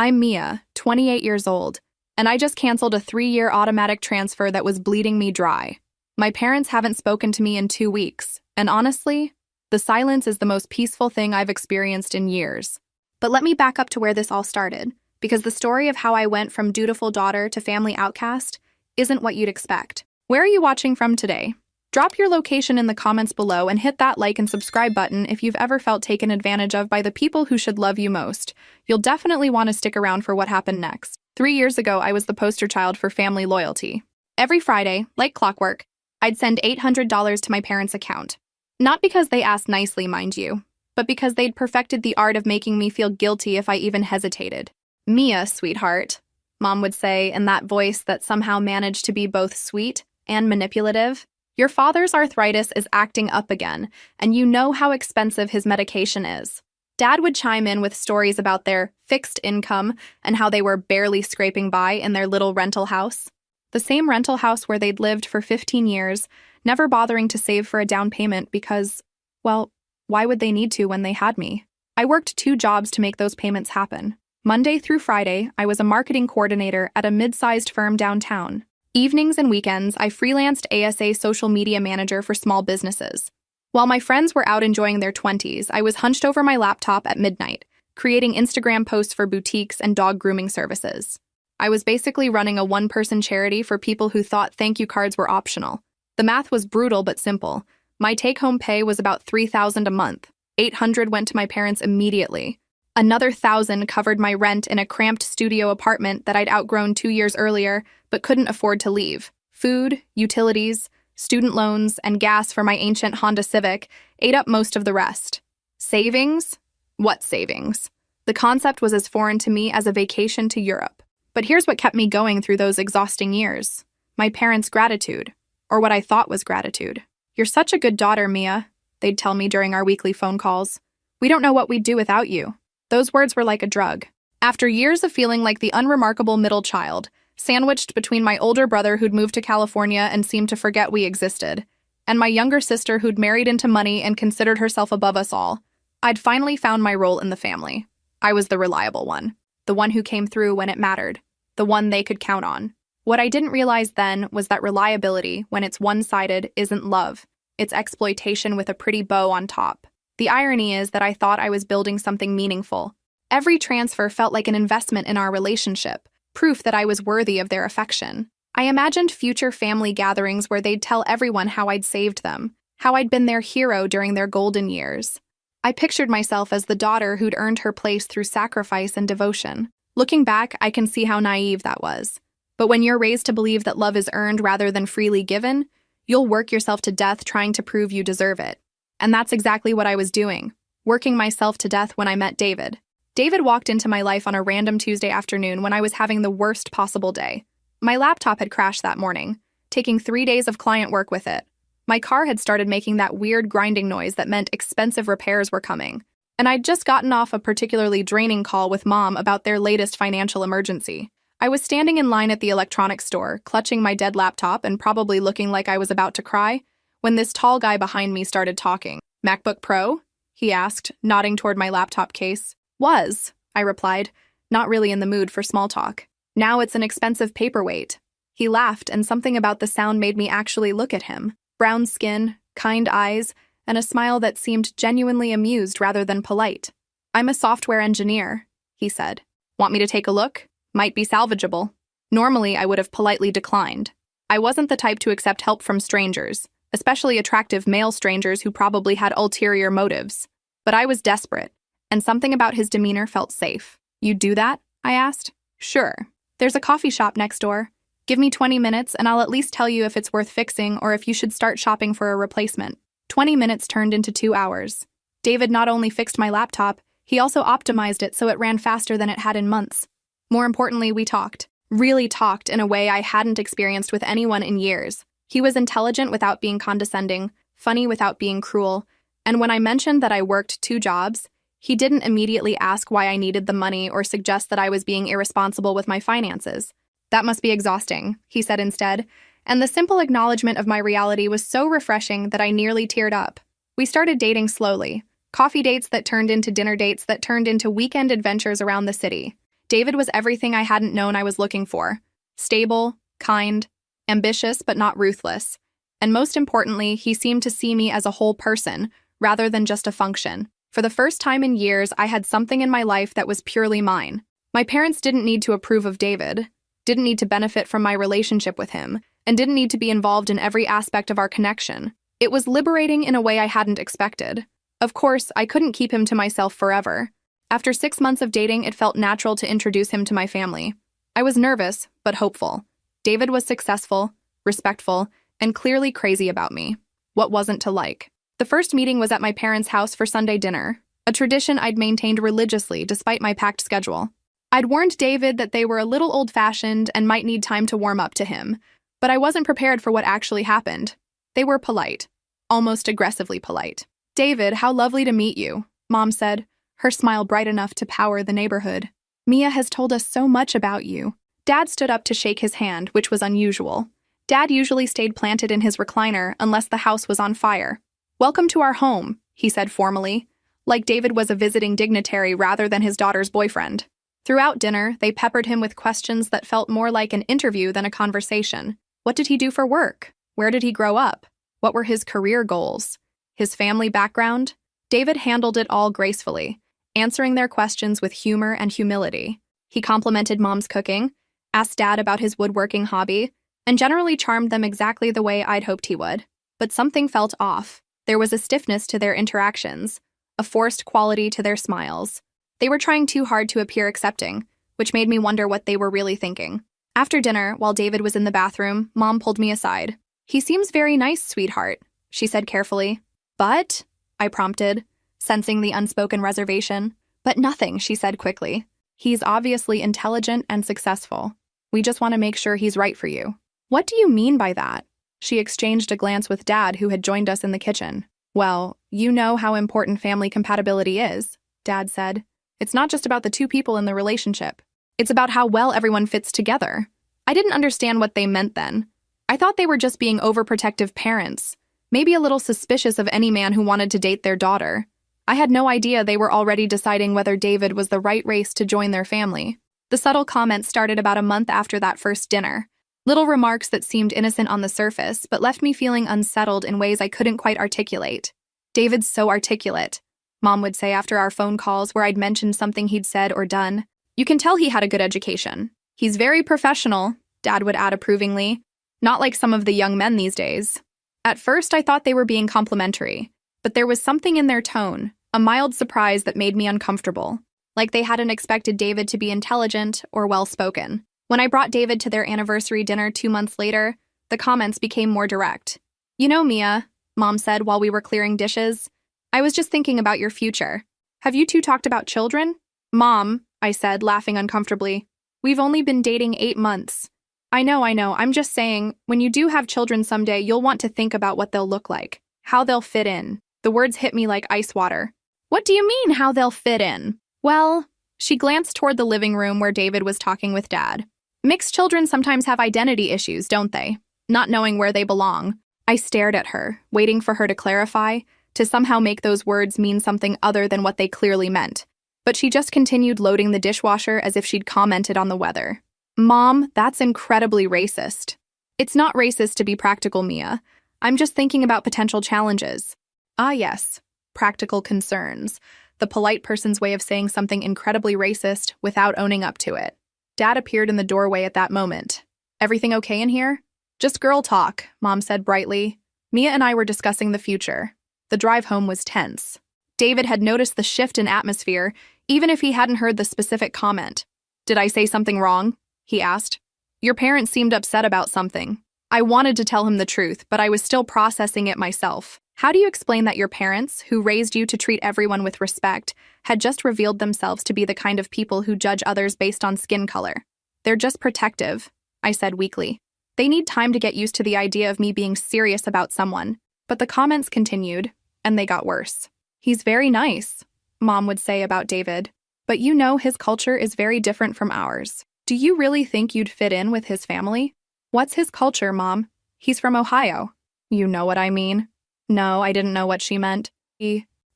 I'm Mia, 28 years old, and I just canceled a 3-year automatic transfer that was bleeding me dry. My parents haven't spoken to me in 2 weeks, and honestly, the silence is the most peaceful thing I've experienced in years. But let me back up to where this all started, because the story of how I went from dutiful daughter to family outcast isn't what you'd expect. Where are you watching from today? Drop your location in the comments below and hit that like and subscribe button if you've ever felt taken advantage of by the people who should love you most. You'll definitely want to stick around for what happened next. 3 years ago, I was the poster child for family loyalty. Every Friday, like clockwork, I'd send $800 to my parents' account. Not because they asked nicely, mind you, but because they'd perfected the art of making me feel guilty if I even hesitated. "Mia, sweetheart," Mom would say in that voice that somehow managed to be both sweet and manipulative. "Your father's arthritis is acting up again, and you know how expensive his medication is." Dad would chime in with stories about their fixed income and how they were barely scraping by in their little rental house. The same rental house where they'd lived for 15 years, never bothering to save for a down payment because, well, why would they need to when they had me? I worked 2 jobs to make those payments happen. Monday through Friday, I was a marketing coordinator at a mid-sized firm downtown. Evenings and weekends, I freelanced ASA social media manager for small businesses. While my friends were out enjoying their 20s, I was hunched over my laptop at midnight, creating Instagram posts for boutiques and dog grooming services. I was basically running a one-person charity for people who thought thank you cards were optional. The math was brutal but simple. My take-home pay was about $3,000 a month. $800 went to my parents immediately. Another $1,000 covered my rent in a cramped studio apartment that I'd outgrown 2 years earlier, but couldn't afford to leave. Food, utilities, student loans, and gas for my ancient Honda Civic ate up most of the rest. Savings? What savings? The concept was as foreign to me as a vacation to Europe. But here's what kept me going through those exhausting years. My parents' gratitude, or what I thought was gratitude. "You're such a good daughter, Mia," they'd tell me during our weekly phone calls. "We don't know what we'd do without you." Those words were like a drug. After years of feeling like the unremarkable middle child, sandwiched between my older brother who'd moved to California and seemed to forget we existed, and my younger sister who'd married into money and considered herself above us all, I'd finally found my role in the family. I was the reliable one, the one who came through when it mattered, the one they could count on. What I didn't realize then was that reliability, when it's one-sided, isn't love. It's exploitation with a pretty bow on top. The irony is that I thought I was building something meaningful. Every transfer felt like an investment in our relationship, proof that I was worthy of their affection. I imagined future family gatherings where they'd tell everyone how I'd saved them, how I'd been their hero during their golden years. I pictured myself as the daughter who'd earned her place through sacrifice and devotion. Looking back, I can see how naive that was. But when you're raised to believe that love is earned rather than freely given, you'll work yourself to death trying to prove you deserve it. And that's exactly what I was doing, working myself to death when I met David. David walked into my life on a random Tuesday afternoon when I was having the worst possible day. My laptop had crashed that morning, taking 3 days of client work with it. My car had started making that weird grinding noise that meant expensive repairs were coming. And I'd just gotten off a particularly draining call with Mom about their latest financial emergency. I was standing in line at the electronics store, clutching my dead laptop and probably looking like I was about to cry, when this tall guy behind me started talking. "MacBook Pro?" he asked, nodding toward my laptop case. "Was," I replied, not really in the mood for small talk. "Now it's an expensive paperweight." He laughed, and something about the sound made me actually look at him. Brown skin, kind eyes, and a smile that seemed genuinely amused rather than polite. "I'm a software engineer," he said. "Want me to take a look? Might be salvageable." Normally, I would have politely declined. I wasn't the type to accept help from strangers, especially attractive male strangers who probably had ulterior motives. But I was desperate, and something about his demeanor felt safe. "You'd do that?" I asked. "Sure. There's a coffee shop next door. Give me 20 minutes and I'll at least tell you if it's worth fixing or if you should start shopping for a replacement." 20 minutes turned into 2 hours. David not only fixed my laptop, he also optimized it so it ran faster than it had in months. More importantly, we talked. Really talked in a way I hadn't experienced with anyone in years. He was intelligent without being condescending, funny without being cruel, and when I mentioned that I worked 2 jobs, he didn't immediately ask why I needed the money or suggest that I was being irresponsible with my finances. "That must be exhausting," he said instead, and the simple acknowledgement of my reality was so refreshing that I nearly teared up. We started dating slowly, coffee dates that turned into dinner dates that turned into weekend adventures around the city. David was everything I hadn't known I was looking for. Stable, kind, ambitious but not ruthless. And most importantly, he seemed to see me as a whole person, rather than just a function. For the first time in years, I had something in my life that was purely mine. My parents didn't need to approve of David, didn't need to benefit from my relationship with him, and didn't need to be involved in every aspect of our connection. It was liberating in a way I hadn't expected. Of course, I couldn't keep him to myself forever. After 6 months of dating, it felt natural to introduce him to my family. I was nervous, but hopeful. David was successful, respectful, and clearly crazy about me. What wasn't to like? The first meeting was at my parents' house for Sunday dinner, a tradition I'd maintained religiously despite my packed schedule. I'd warned David that they were a little old-fashioned and might need time to warm up to him, but I wasn't prepared for what actually happened. They were polite, almost aggressively polite. "David, how lovely to meet you," Mom said, her smile bright enough to power the neighborhood. "Mia has told us so much about you." Dad stood up to shake his hand, which was unusual. Dad usually stayed planted in his recliner unless the house was on fire. "Welcome to our home," he said formally, like David was a visiting dignitary rather than his daughter's boyfriend. Throughout dinner, they peppered him with questions that felt more like an interview than a conversation. What did he do for work? Where did he grow up? What were his career goals? His family background? David handled it all gracefully, answering their questions with humor and humility. He complimented Mom's cooking, asked Dad about his woodworking hobby, and generally charmed them exactly the way I'd hoped he would. But something felt off. There was a stiffness to their interactions, a forced quality to their smiles. They were trying too hard to appear accepting, which made me wonder what they were really thinking. After dinner, while David was in the bathroom, Mom pulled me aside. "He seems very nice, sweetheart," she said carefully. "But?" I prompted, sensing the unspoken reservation. "But nothing," she said quickly. "He's obviously intelligent and successful. We just want to make sure he's right for you." "What do you mean by that?" She exchanged a glance with Dad, who had joined us in the kitchen. "Well, you know how important family compatibility is," Dad said. "It's not just about the two people in the relationship. It's about how well everyone fits together." I didn't understand what they meant then. I thought they were just being overprotective parents, maybe a little suspicious of any man who wanted to date their daughter. I had no idea they were already deciding whether David was the right race to join their family. The subtle comments started about a month after that first dinner. Little remarks that seemed innocent on the surface, but left me feeling unsettled in ways I couldn't quite articulate. "David's so articulate," Mom would say after our phone calls where I'd mentioned something he'd said or done. "You can tell he had a good education. He's very professional," Dad would add approvingly. "Not like some of the young men these days." At first, I thought they were being complimentary, but there was something in their tone, a mild surprise that made me uncomfortable, like they hadn't expected David to be intelligent or well-spoken. When I brought David to their anniversary dinner 2 months later, the comments became more direct. "You know, Mia," Mom said while we were clearing dishes, "I was just thinking about your future. Have you two talked about children?" "Mom," I said, laughing uncomfortably, "we've only been dating 8 months. I know, I'm just saying, when you do have children someday, you'll want to think about what they'll look like, how they'll fit in." The words hit me like ice water. "What do you mean, how they'll fit in?" "Well," she glanced toward the living room where David was talking with Dad. "Mixed children sometimes have identity issues, don't they? Not knowing where they belong." I stared at her, waiting for her to clarify, to somehow make those words mean something other than what they clearly meant. But she just continued loading the dishwasher as if she'd commented on the weather. "Mom, that's incredibly racist." "It's not racist to be practical, Mia. I'm just thinking about potential challenges." Ah, yes, practical concerns. The polite person's way of saying something incredibly racist without owning up to it. Dad appeared in the doorway at that moment. "Everything okay in here?" "Just girl talk," Mom said brightly. Mia and I were discussing the future. The drive home was tense. David had noticed the shift in atmosphere, even if he hadn't heard the specific comment. "Did I say something wrong?" he asked. "Your parents seemed upset about something." I wanted to tell him the truth, but I was still processing it myself. How do you explain that your parents, who raised you to treat everyone with respect, had just revealed themselves to be the kind of people who judge others based on skin color? "They're just protective," I said weakly. "They need time to get used to the idea of me being serious about someone." But the comments continued, and they got worse. "He's very nice," Mom would say about David. "But you know his culture is very different from ours. Do you really think you'd fit in with his family?" "What's his culture, Mom? He's from Ohio." "You know what I mean." No, I didn't know what she meant.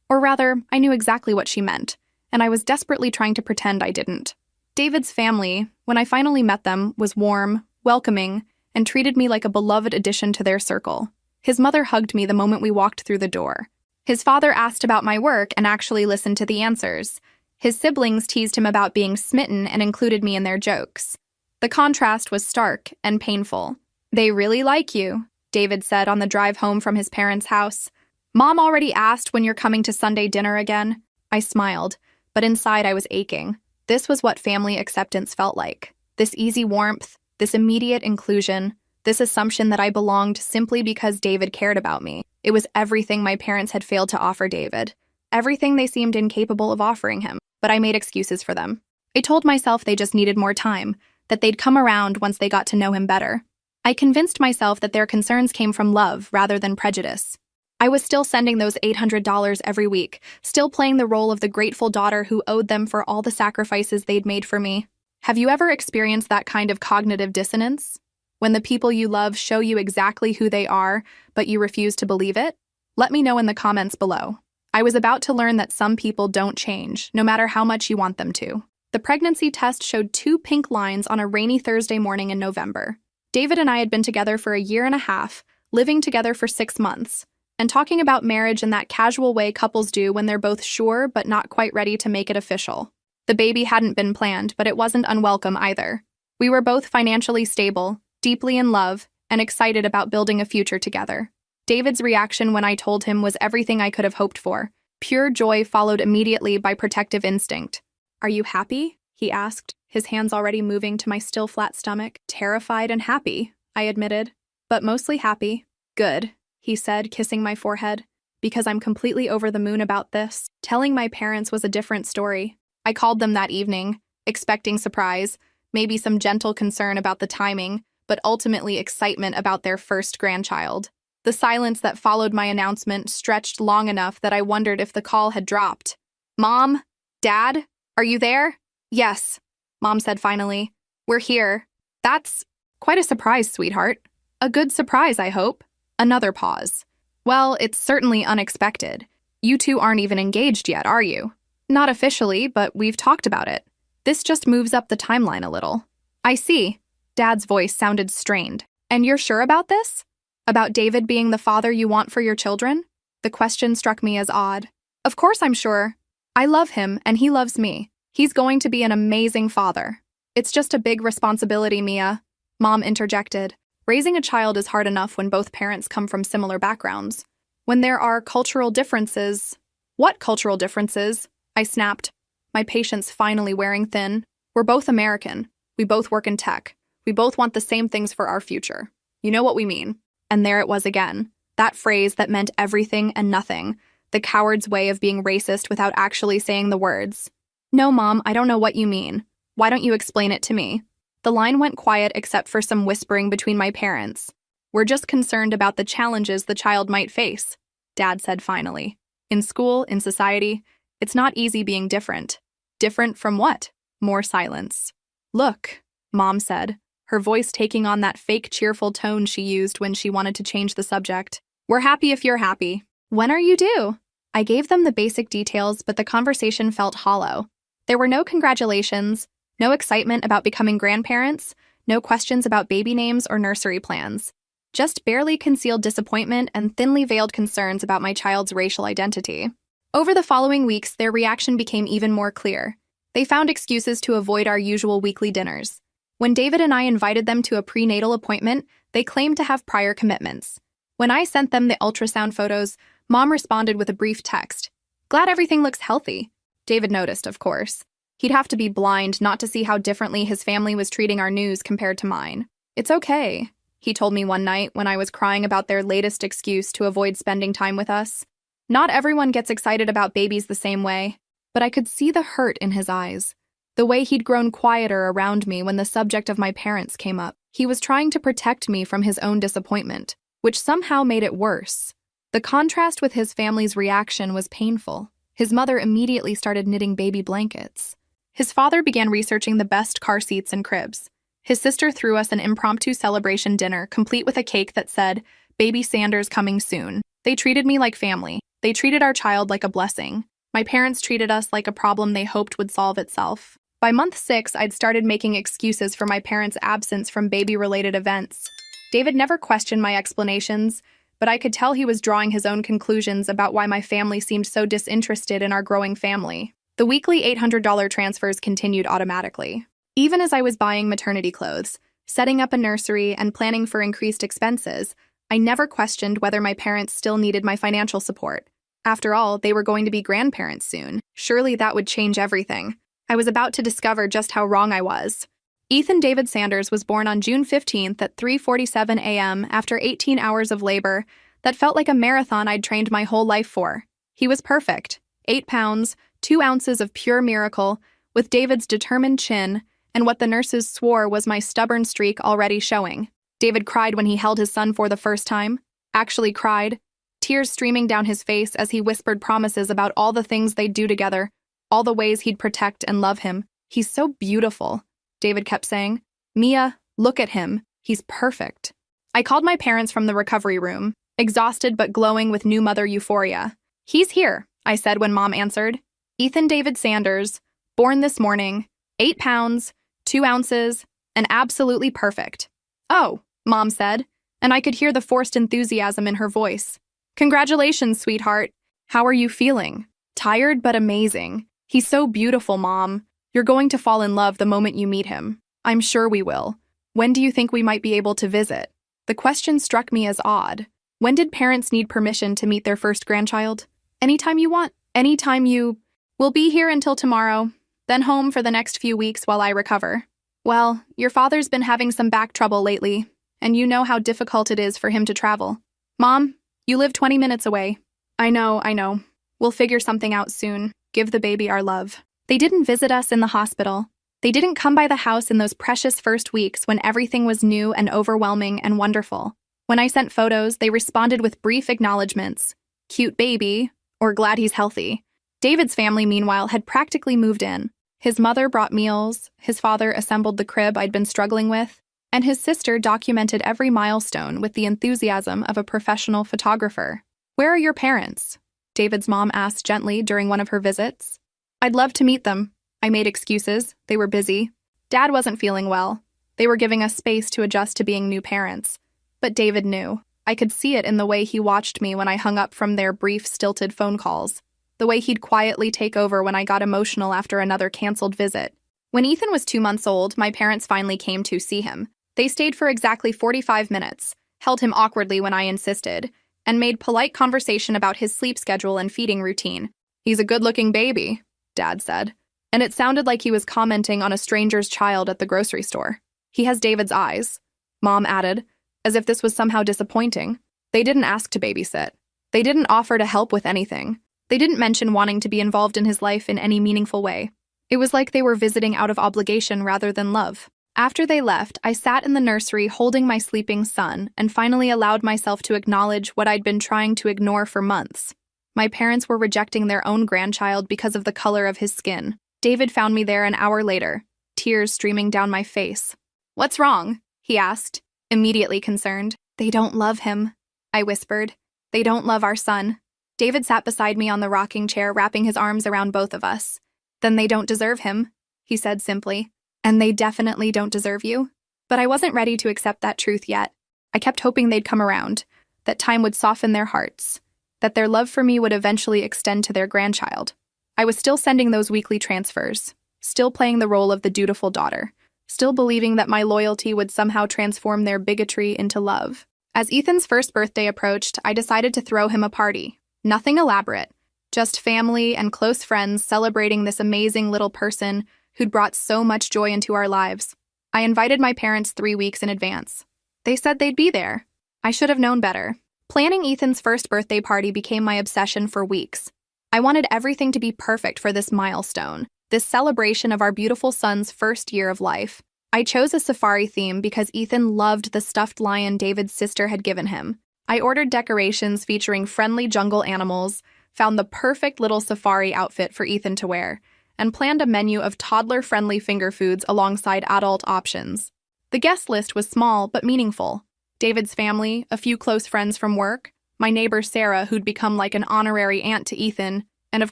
Or rather, I knew exactly what she meant, and I was desperately trying to pretend I didn't. David's family, when I finally met them, was warm, welcoming, and treated me like a beloved addition to their circle. His mother hugged me the moment we walked through the door. His father asked about my work and actually listened to the answers. His siblings teased him about being smitten and included me in their jokes. The contrast was stark and painful. "They really like you," David said on the drive home from his parents' house. "Mom already asked when you're coming to Sunday dinner again." I smiled, but inside I was aching. This was what family acceptance felt like. This easy warmth, this immediate inclusion, this assumption that I belonged simply because David cared about me. It was everything my parents had failed to offer David. Everything they seemed incapable of offering him. But I made excuses for them. I told myself they just needed more time, that they'd come around once they got to know him better. I convinced myself that their concerns came from love rather than prejudice. I was still sending those $800 every week, still playing the role of the grateful daughter who owed them for all the sacrifices they'd made for me. Have you ever experienced that kind of cognitive dissonance? When the people you love show you exactly who they are, but you refuse to believe it? Let me know in the comments below. I was about to learn that some people don't change, no matter how much you want them to. The pregnancy test showed 2 pink lines on a rainy Thursday morning in November. David and I had been together for a year and a half, living together for 6 months, and talking about marriage in that casual way couples do when they're both sure but not quite ready to make it official. The baby hadn't been planned, but it wasn't unwelcome either. We were both financially stable, deeply in love, and excited about building a future together. David's reaction when I told him was everything I could have hoped for. Pure joy followed immediately by protective instinct. "Are you happy?" he asked, his hands already moving to my still flat stomach. "Terrified and happy," I admitted. "But mostly happy." "Good," he said, kissing my forehead. "Because I'm completely over the moon about this." Telling my parents was a different story. I called them that evening, expecting surprise, maybe some gentle concern about the timing, but ultimately excitement about their first grandchild. The silence that followed my announcement stretched long enough that I wondered if the call had dropped. "Mom? Dad? Are you there?" "Yes," Mom said finally. "We're here." "That's quite a surprise, sweetheart." "A good surprise, I hope." Another pause. "Well, it's certainly unexpected. You two aren't even engaged yet, are you?" "Not officially, but we've talked about it. This just moves up the timeline a little." "I see." Dad's voice sounded strained. "And you're sure about this? About David being the father you want for your children?" The question struck me as odd. "Of course I'm sure. I love him, and he loves me. He's going to be an amazing father." "It's just a big responsibility, Mia," Mom interjected. "Raising a child is hard enough when both parents come from similar backgrounds. When there are cultural differences—" "What cultural differences?" I snapped, my patience finally wearing thin. "We're both American. We both work in tech. We both want the same things for our future. You know what we mean." And there it was again. That phrase that meant everything and nothing. The coward's way of being racist without actually saying the words. "No, Mom, I don't know what you mean. Why don't you explain it to me?" The line went quiet except for some whispering between my parents. "We're just concerned about the challenges the child might face," Dad said finally. "In school, in society, it's not easy being different." "Different from what?" More silence. "Look," Mom said, her voice taking on that fake cheerful tone she used when she wanted to change the subject. "We're happy if you're happy. When are you due?" I gave them the basic details, but the conversation felt hollow. There were no congratulations, no excitement about becoming grandparents, no questions about baby names or nursery plans. Just barely concealed disappointment and thinly veiled concerns about my child's racial identity. Over the following weeks, their reaction became even more clear. They found excuses to avoid our usual weekly dinners. When David and I invited them to a prenatal appointment, they claimed to have prior commitments. When I sent them the ultrasound photos, Mom responded with a brief text. "Glad everything looks healthy." David noticed, of course. He'd have to be blind not to see how differently his family was treating our news compared to mine. "It's okay," he told me one night when I was crying about their latest excuse to avoid spending time with us. "Not everyone gets excited about babies the same way." But I could see the hurt in his eyes. The way he'd grown quieter around me when the subject of my parents came up. He was trying to protect me from his own disappointment, which somehow made it worse. The contrast with his family's reaction was painful. His mother immediately started knitting baby blankets. His father began researching the best car seats and cribs. His sister threw us an impromptu celebration dinner, complete with a cake that said, "Baby Sanders coming soon." They treated me like family. They treated our child like a blessing. My parents treated us like a problem they hoped would solve itself. By month 6, I'd started making excuses for my parents' absence from baby-related events. David never questioned my explanations, but I could tell he was drawing his own conclusions about why my family seemed so disinterested in our growing family. The weekly $800 transfers continued automatically. Even as I was buying maternity clothes, setting up a nursery, and planning for increased expenses, I never questioned whether my parents still needed my financial support. After all, they were going to be grandparents soon. Surely that would change everything. I was about to discover just how wrong I was. Ethan David Sanders was born on June 15th at 3:47 a.m. after 18 hours of labor that felt like a marathon I'd trained my whole life for. He was perfect. 8 pounds, 2 ounces of pure miracle, with David's determined chin, and what the nurses swore was my stubborn streak already showing. David cried when he held his son for the first time. Actually cried, tears streaming down his face as he whispered promises about all the things they'd do together, all the ways he'd protect and love him. "He's so beautiful," David kept saying. "Mia, look at him. He's perfect." I called my parents from the recovery room, exhausted but glowing with new mother euphoria. "He's here," I said when Mom answered. "Ethan David Sanders, born this morning, 8 pounds, 2 ounces, and absolutely perfect." "Oh," Mom said, and I could hear the forced enthusiasm in her voice. "Congratulations, sweetheart. How are you feeling?" "Tired but amazing. He's so beautiful, Mom. You're going to fall in love the moment you meet him." "I'm sure we will. When do you think we might be able to visit?" The question struck me as odd. When did parents need permission to meet their first grandchild? "Anytime you want. Anytime you..." "We'll be here until tomorrow, then home for the next few weeks while I recover." "Well, your father's been having some back trouble lately, and you know how difficult it is for him to travel." "Mom, you live 20 minutes away." I know. We'll figure something out soon. Give the baby our love." They didn't visit us in the hospital. They didn't come by the house in those precious first weeks when everything was new and overwhelming and wonderful. When I sent photos, they responded with brief acknowledgments. "Cute baby," or "glad he's healthy." David's family, meanwhile, had practically moved in. His mother brought meals, his father assembled the crib I'd been struggling with, and his sister documented every milestone with the enthusiasm of a professional photographer. "Where are your parents?" David's mom asked gently during one of her visits. "I'd love to meet them." I made excuses. They were busy. Dad wasn't feeling well. They were giving us space to adjust to being new parents. But David knew. I could see it in the way he watched me when I hung up from their brief, stilted phone calls. The way he'd quietly take over when I got emotional after another canceled visit. When Ethan was 2 months old, my parents finally came to see him. They stayed for exactly 45 minutes, held him awkwardly when I insisted, and made polite conversation about his sleep schedule and feeding routine. "He's a good-looking baby," Dad said, and it sounded like he was commenting on a stranger's child at the grocery store. "He has David's eyes," Mom added, as if this was somehow disappointing. They didn't ask to babysit. They didn't offer to help with anything. They didn't mention wanting to be involved in his life in any meaningful way. It was like they were visiting out of obligation rather than love. After they left, I sat in the nursery holding my sleeping son and finally allowed myself to acknowledge what I'd been trying to ignore for months. My parents were rejecting their own grandchild because of the color of his skin. David found me there an hour later, tears streaming down my face. "What's wrong?" he asked, immediately concerned. "They don't love him," I whispered. "They don't love our son." David sat beside me on the rocking chair, wrapping his arms around both of us. "Then they don't deserve him," he said simply. "And they definitely don't deserve you." But I wasn't ready to accept that truth yet. I kept hoping they'd come around, that time would soften their hearts, that their love for me would eventually extend to their grandchild. I was still sending those weekly transfers, still playing the role of the dutiful daughter, still believing that my loyalty would somehow transform their bigotry into love. As Ethan's first birthday approached, I decided to throw him a party. Nothing elaborate, just family and close friends celebrating this amazing little person who'd brought so much joy into our lives. I invited my parents 3 weeks in advance. They said they'd be there. I should have known better. Planning Ethan's first birthday party became my obsession for weeks. I wanted everything to be perfect for this milestone, this celebration of our beautiful son's first year of life. I chose a safari theme because Ethan loved the stuffed lion David's sister had given him. I ordered decorations featuring friendly jungle animals, found the perfect little safari outfit for Ethan to wear, and planned a menu of toddler-friendly finger foods alongside adult options. The guest list was small but meaningful. David's family, a few close friends from work, my neighbor Sarah, who'd become like an honorary aunt to Ethan, and of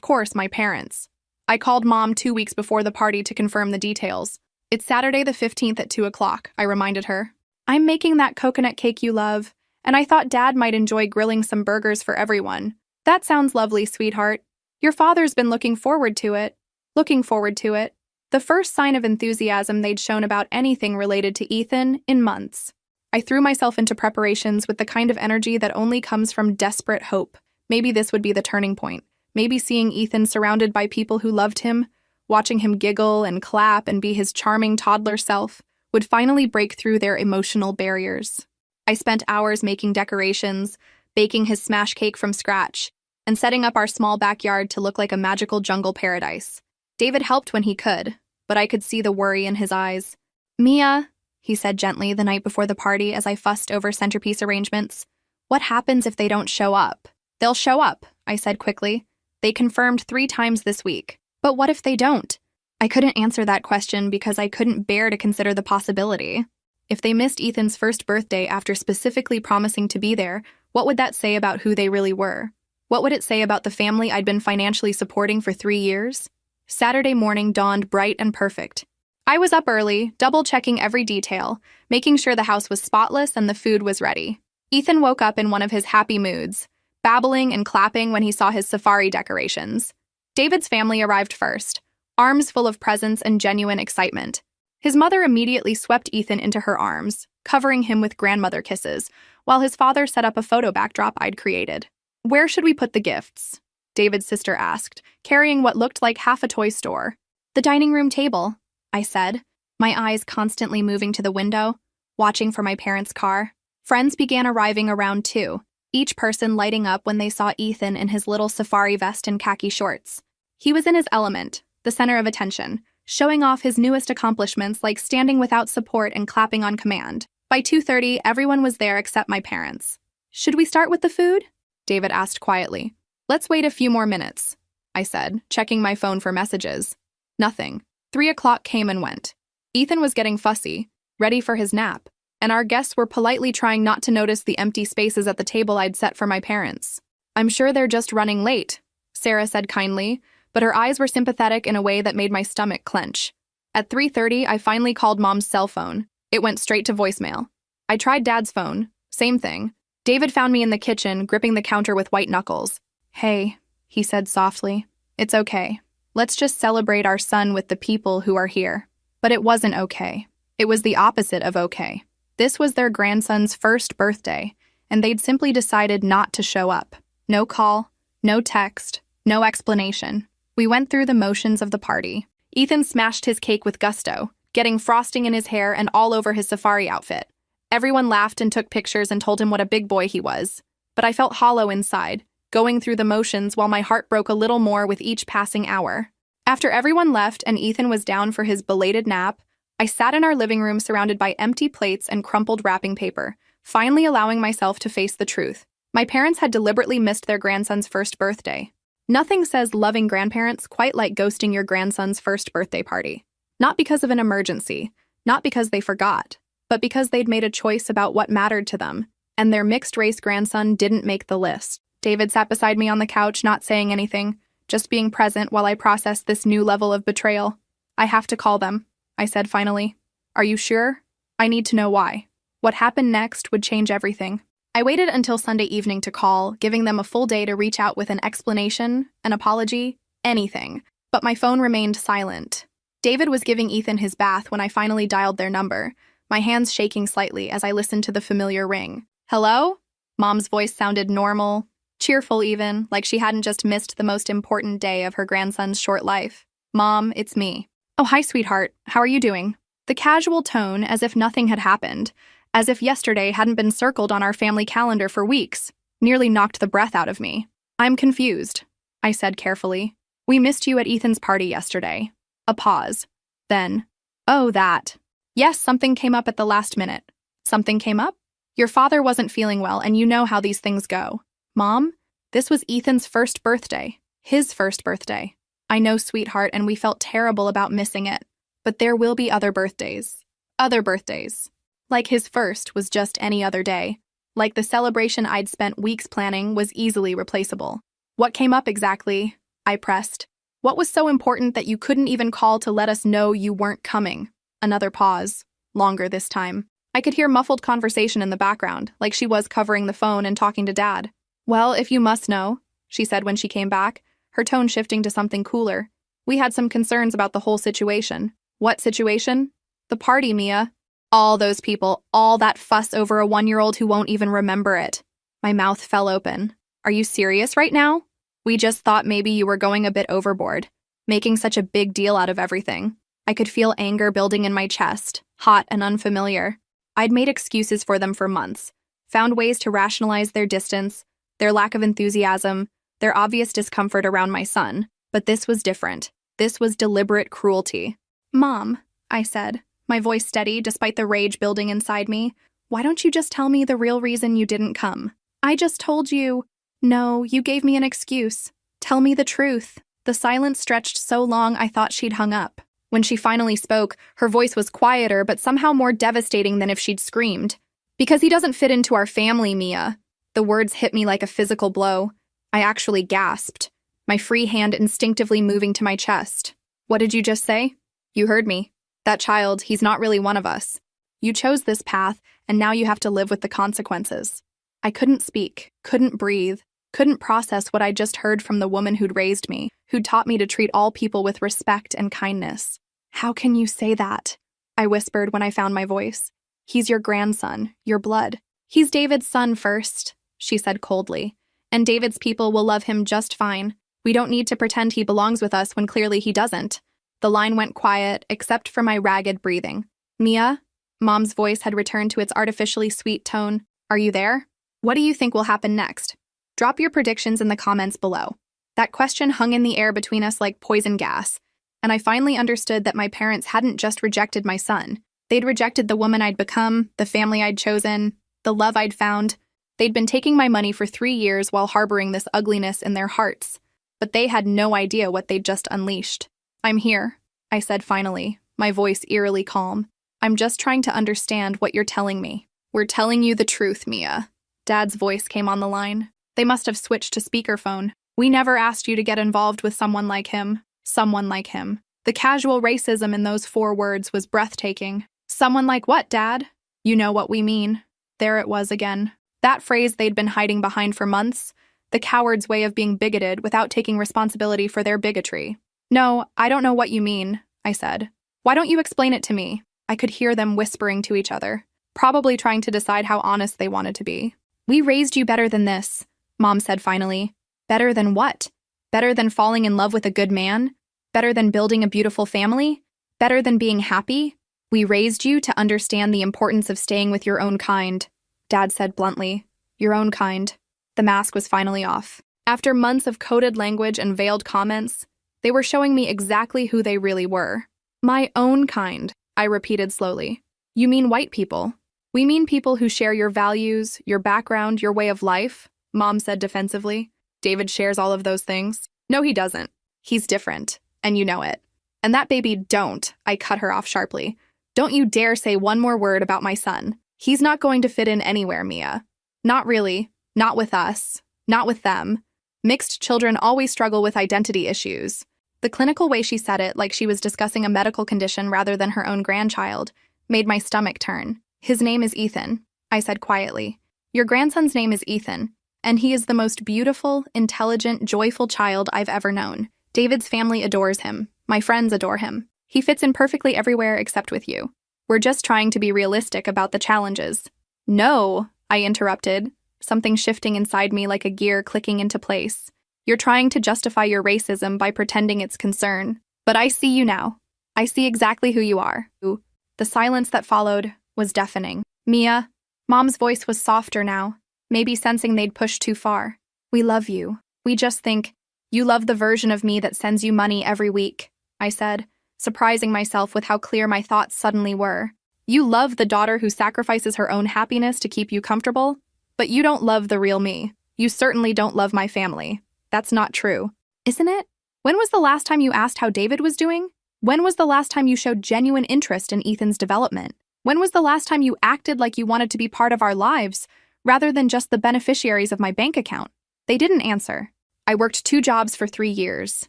course my parents. I called Mom 2 weeks before the party to confirm the details. It's Saturday the 15th at 2 o'clock, I reminded her. I'm making that coconut cake you love, and I thought Dad might enjoy grilling some burgers for everyone. That sounds lovely, sweetheart. Your father's been looking forward to it. The first sign of enthusiasm they'd shown about anything related to Ethan in months. I threw myself into preparations with the kind of energy that only comes from desperate hope. Maybe this would be the turning point. Maybe seeing Ethan surrounded by people who loved him, watching him giggle and clap and be his charming toddler self, would finally break through their emotional barriers. I spent hours making decorations, baking his smash cake from scratch, and setting up our small backyard to look like a magical jungle paradise. David helped when he could, but I could see the worry in his eyes. "Mia," he said gently the night before the party as I fussed over centerpiece arrangements, "what happens if they don't show up?" "They'll show up," I said quickly. "They confirmed 3 times this week. But what if they don't?" I couldn't answer that question because I couldn't bear to consider the possibility. If they missed Ethan's first birthday after specifically promising to be there, what would that say about who they really were? What would it say about the family I'd been financially supporting for 3 years? Saturday morning dawned bright and perfect. I was up early, double-checking every detail, making sure the house was spotless and the food was ready. Ethan woke up in one of his happy moods, babbling and clapping when he saw his safari decorations. David's family arrived first, arms full of presents and genuine excitement. His mother immediately swept Ethan into her arms, covering him with grandmother kisses, while his father set up a photo backdrop I'd created. "Where should we put the gifts?" David's sister asked, carrying what looked like half a toy store. "The dining room table," I said, my eyes constantly moving to the window, watching for my parents' car. Friends began arriving around too, each person lighting up when they saw Ethan in his little safari vest and khaki shorts. He was in his element, the center of attention, showing off his newest accomplishments like standing without support and clapping on command. By 2:30, everyone was there except my parents. "Should we start with the food?" David asked quietly. "Let's wait a few more minutes," I said, checking my phone for messages. Nothing. 3 o'clock came and went. Ethan was getting fussy, ready for his nap, and our guests were politely trying not to notice the empty spaces at the table I'd set for my parents. "I'm sure they're just running late," Sarah said kindly, but her eyes were sympathetic in a way that made my stomach clench. At 3:30, I finally called Mom's cell phone. It went straight to voicemail. I tried Dad's phone. Same thing. David found me in the kitchen, gripping the counter with white knuckles. "Hey," he said softly. "It's okay. Let's just celebrate our son with the people who are here." But it wasn't okay. It was the opposite of okay. This was their grandson's first birthday, and they'd simply decided not to show up. No call, no text, no explanation. We went through the motions of the party. Ethan smashed his cake with gusto, getting frosting in his hair and all over his safari outfit. Everyone laughed and took pictures and told him what a big boy he was. But I felt hollow inside, going through the motions while my heart broke a little more with each passing hour. After everyone left and Ethan was down for his belated nap, I sat in our living room surrounded by empty plates and crumpled wrapping paper, finally allowing myself to face the truth. My parents had deliberately missed their grandson's first birthday. Nothing says loving grandparents quite like ghosting your grandson's first birthday party. Not because of an emergency, not because they forgot, but because they'd made a choice about what mattered to them, and their mixed-race grandson didn't make the list. David sat beside me on the couch, not saying anything, just being present while I processed this new level of betrayal. "I have to call them," I said finally. "Are you sure? I need to know why." What happened next would change everything. I waited until Sunday evening to call, giving them a full day to reach out with an explanation, an apology, anything. But my phone remained silent. David was giving Ethan his bath when I finally dialed their number, my hands shaking slightly as I listened to the familiar ring. "Hello?" Mom's voice sounded normal, cheerful even, like she hadn't just missed the most important day of her grandson's short life. "Mom, it's me." "Oh, hi, sweetheart. How are you doing?" The casual tone, as if nothing had happened, as if yesterday hadn't been circled on our family calendar for weeks, nearly knocked the breath out of me. "I'm confused," I said carefully. "We missed you at Ethan's party yesterday." A pause. Then, "Oh, that. Yes, something came up at the last minute." "Something came up?" "Your father wasn't feeling well, and you know how these things go." "Mom, this was Ethan's first birthday. His first birthday." "I know, sweetheart, and we felt terrible about missing it. But there will be other birthdays. Other birthdays. Like his first was just any other day. Like the celebration I'd spent weeks planning was easily replaceable." "What came up exactly?" I pressed. What was so important that you couldn't even call to let us know you weren't coming? Another pause, longer this time. I could hear muffled conversation in the background, like she was covering the phone and talking to Dad. Well, if you must know, she said when she came back, her tone shifting to something cooler. We had some concerns about the whole situation. What situation? The party, Mia. All those people, all that fuss over a 1-year-old who won't even remember it. My mouth fell open. Are you serious right now? We just thought maybe you were going a bit overboard, making such a big deal out of everything. I could feel anger building in my chest, hot and unfamiliar. I'd made excuses for them for months, found ways to rationalize their distance, their lack of enthusiasm, their obvious discomfort around my son. But this was different. This was deliberate cruelty. Mom, I said, my voice steady despite the rage building inside me. Why don't you just tell me the real reason you didn't come? I just told you. No, you gave me an excuse. Tell me the truth. The silence stretched so long I thought she'd hung up. When she finally spoke, her voice was quieter but somehow more devastating than if she'd screamed. Because he doesn't fit into our family, Mia. The words hit me like a physical blow. I actually gasped, my free hand instinctively moving to my chest. What did you just say? You heard me. That child, he's not really one of us. You chose this path, and now you have to live with the consequences. I couldn't speak, couldn't breathe, couldn't process what I'd just heard from the woman who'd raised me, who'd taught me to treat all people with respect and kindness. How can you say that? I whispered when I found my voice. He's your grandson, your blood. He's David's son first, she said coldly. And David's people will love him just fine. We don't need to pretend he belongs with us when clearly he doesn't. The line went quiet, except for my ragged breathing. Mia? Mom's voice had returned to its artificially sweet tone. Are you there? What do you think will happen next? Drop your predictions in the comments below. That question hung in the air between us like poison gas, and I finally understood that my parents hadn't just rejected my son. They'd rejected the woman I'd become, the family I'd chosen, the love I'd found. They'd been taking my money for 3 years while harboring this ugliness in their hearts, but they had no idea what they'd just unleashed. I'm here, I said finally, my voice eerily calm. I'm just trying to understand what you're telling me. We're telling you the truth, Mia. Dad's voice came on the line. They must have switched to speakerphone. We never asked you to get involved with someone like him. Someone like him. The casual racism in those 4 words was breathtaking. Someone like what, Dad? You know what we mean. There it was again. That phrase they'd been hiding behind for months. The coward's way of being bigoted without taking responsibility for their bigotry. No, I don't know what you mean, I said. Why don't you explain it to me? I could hear them whispering to each other, probably trying to decide how honest they wanted to be. We raised you better than this, Mom said finally. Better than what? Better than falling in love with a good man? Better than building a beautiful family? Better than being happy? We raised you to understand the importance of staying with your own kind, Dad said bluntly. Your own kind. The mask was finally off. After months of coded language and veiled comments, they were showing me exactly who they really were. My own kind, I repeated slowly. You mean white people? We mean people who share your values, your background, your way of life, Mom said defensively. David shares all of those things. No, he doesn't. He's different, and you know it. And that baby don't, I cut her off sharply. Don't you dare say one more word about my son. He's not going to fit in anywhere, Mia. Not really. Not with us. Not with them. Mixed children always struggle with identity issues. The clinical way she said it, like she was discussing a medical condition rather than her own grandchild, made my stomach turn. His name is Ethan, I said quietly. Your grandson's name is Ethan, and he is the most beautiful, intelligent, joyful child I've ever known. David's family adores him. My friends adore him. He fits in perfectly everywhere except with you. We're just trying to be realistic about the challenges. No, I interrupted, something shifting inside me like a gear clicking into place. You're trying to justify your racism by pretending it's concern. But I see you now. I see exactly who you are. The silence that followed was deafening. Mia, Mom's voice was softer now, maybe sensing they'd pushed too far. We love you. We just think, you love the version of me that sends you money every week, I said, surprising myself with how clear my thoughts suddenly were. You love the daughter who sacrifices her own happiness to keep you comfortable, but you don't love the real me. You certainly don't love my family. That's not true, isn't it? When was the last time you asked how David was doing? When was the last time you showed genuine interest in Ethan's development? When was the last time you acted like you wanted to be part of our lives, rather than just the beneficiaries of my bank account? They didn't answer. I worked 2 jobs for 3 years.